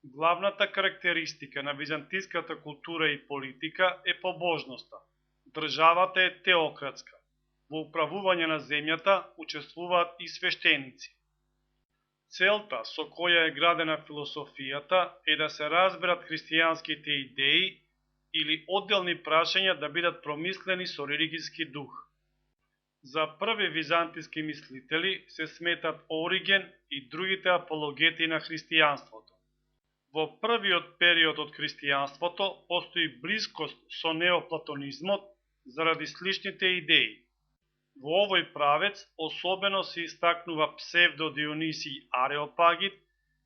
Главната карактеристика на византиската култура и политика е побожноста. Државата е теократска. Во управување на земјата учествуваат и свештеници. Целта со која е градена философијата е да се разберат христијанските идеи или одделни прашања да бидат промислени со религиски дух. За први византиски мислители се сметат Ориген и другите апологети на христијанството. Во првиот период од христијанството постои блискост со неоплатонизмот заради сличните идеи. Во овој правец особено се истакнува псевдо Дионисий Ареопагит,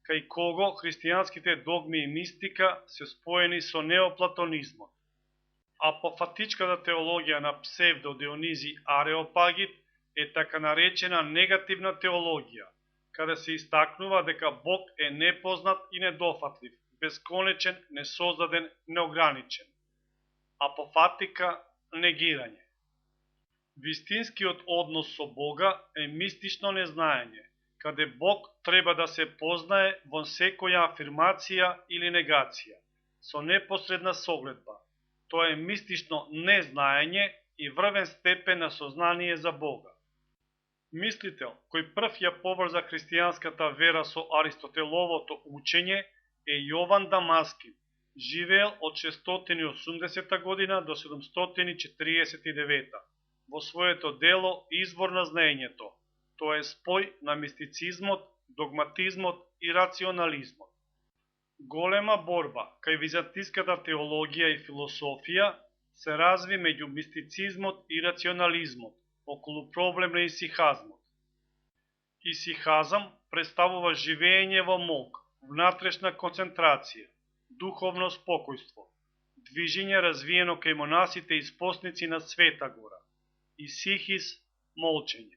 кај кого христијанските догми и мистика се споени со неоплатонизмот. Апофатичката теологија на псевдо Дионисий Ареопагит е така наречена негативна теологија, каде се истакнува дека Бог е непознат и недофатлив, бесконечен, несоздаден, неограничен. Апофатика – негирање. Вистинскиот однос со Бога е мистично незнаење, каде Бог треба да се познае во секоја афирмација или негација, со непосредна согледба. Тоа е мистично незнаење и врвен степен на сознание за Бога. Мислител кој прв ја поврза христијанската вера со Аристотеловото учење е Јован Дамаскин, живеел од 680 година до 749. Во своето дело Извор на знаењето, тоа е спој на мистицизмот, догматизмот и рационализмот. Голема борба кај византиската теологија и философија се разви меѓу мистицизмот и рационализмот, околу проблем на исихазмот. Исихазам представува живење во мок, внатрешна концентрација, духовно спокојство, движење развиено кај монасите и спосници на Света гора, исихис – молчење.